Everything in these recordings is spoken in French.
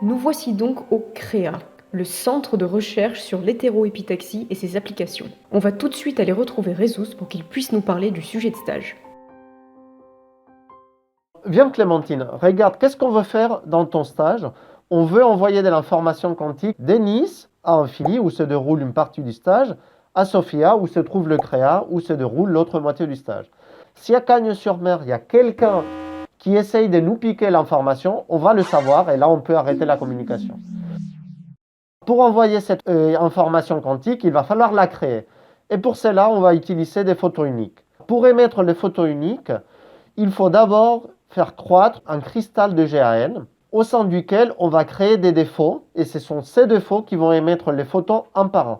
Nous voici donc au CREA, le centre de recherche sur l'hétéroépitaxie et ses applications. On va tout de suite aller retrouver Résus pour qu'il puisse nous parler du sujet de stage. Viens Clémentine, regarde, qu'est-ce qu'on veut faire dans ton stage? On veut envoyer de l'information quantique de Nice à Amphili, où se déroule une partie du stage, à Sofia, où se trouve le CREA, où se déroule l'autre moitié du stage. Si à Cagnes-sur-Mer, il y a quelqu'un qui essaye de nous piquer l'information, on va le savoir et là, on peut arrêter la communication. Pour envoyer cette information quantique, il va falloir la créer. Et pour cela, on va utiliser des photos uniques. Pour émettre les photos uniques, il faut d'abord faire croître un cristal de GAN au sein duquel on va créer des défauts et ce sont ces défauts qui vont émettre les photons un par un.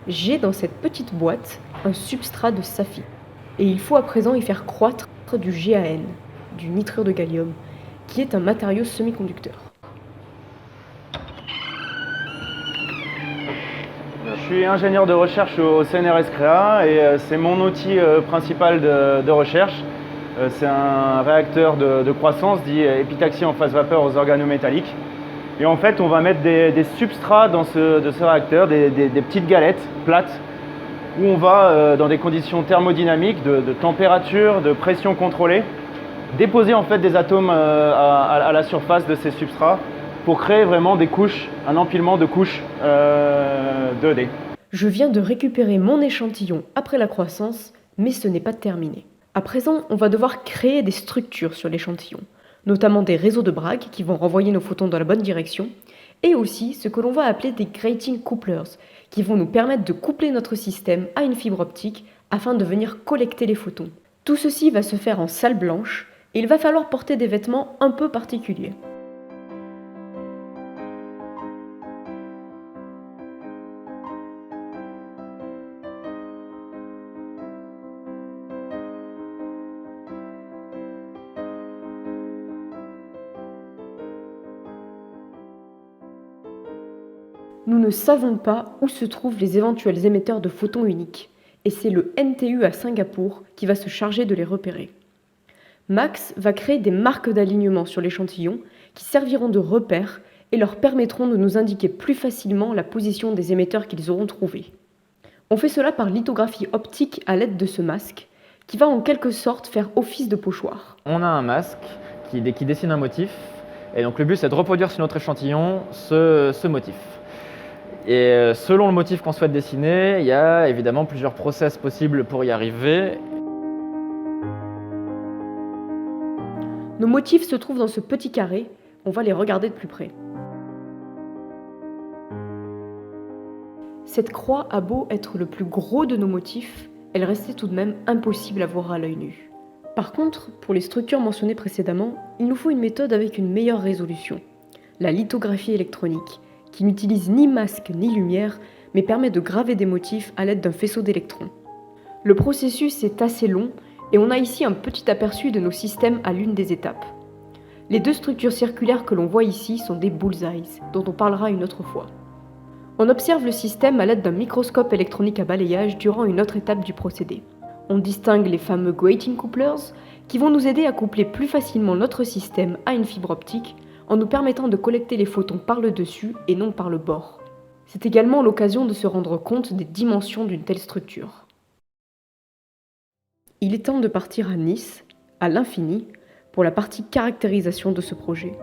J'ai dans cette petite boîte un substrat de saphi. Et il faut à présent y faire croître du GAN, du nitrure de gallium, qui est un matériau semi-conducteur. Je suis ingénieur de recherche au CNRS CREA et c'est mon outil principal de recherche. C'est un réacteur de croissance dit épitaxie en phase vapeur aux organométalliques. Et en fait, on va mettre des substrats dans ce réacteur, des petites galettes plates, où on va, dans des conditions thermodynamiques, de température, de pression contrôlée, déposer en fait des atomes à la surface de ces substrats pour créer vraiment des couches, un empilement de couches 2D. Je viens de récupérer mon échantillon après la croissance, mais ce n'est pas terminé. À présent, on va devoir créer des structures sur l'échantillon, notamment des réseaux de Bragg qui vont renvoyer nos photons dans la bonne direction, et aussi ce que l'on va appeler des grating couplers, qui vont nous permettre de coupler notre système à une fibre optique afin de venir collecter les photons. Tout ceci va se faire en salle blanche, et il va falloir porter des vêtements un peu particuliers. Nous ne savons pas où se trouvent les éventuels émetteurs de photons uniques, et c'est le NTU à Singapour qui va se charger de les repérer. Max va créer des marques d'alignement sur l'échantillon qui serviront de repères et leur permettront de nous indiquer plus facilement la position des émetteurs qu'ils auront trouvés. On fait cela par lithographie optique à l'aide de ce masque, qui va en quelque sorte faire office de pochoir. On a un masque qui dessine un motif, et donc le but c'est de reproduire sur notre échantillon ce motif. Et selon le motif qu'on souhaite dessiner, il y a évidemment plusieurs process possibles pour y arriver. Nos motifs se trouvent dans ce petit carré, on va les regarder de plus près. Cette croix a beau être le plus gros de nos motifs, elle restait tout de même impossible à voir à l'œil nu. Par contre, pour les structures mentionnées précédemment, il nous faut une méthode avec une meilleure résolution, la lithographie électronique, qui n'utilise ni masque ni lumière, mais permet de graver des motifs à l'aide d'un faisceau d'électrons. Le processus est assez long, et on a ici un petit aperçu de nos systèmes à l'une des étapes. Les deux structures circulaires que l'on voit ici sont des bullseyes, dont on parlera une autre fois. On observe le système à l'aide d'un microscope électronique à balayage durant une autre étape du procédé. On distingue les fameux grating couplers, qui vont nous aider à coupler plus facilement notre système à une fibre optique, en nous permettant de collecter les photons par le dessus et non par le bord. C'est également l'occasion de se rendre compte des dimensions d'une telle structure. Il est temps de partir à Nice, à l'infini, pour la partie caractérisation de ce projet.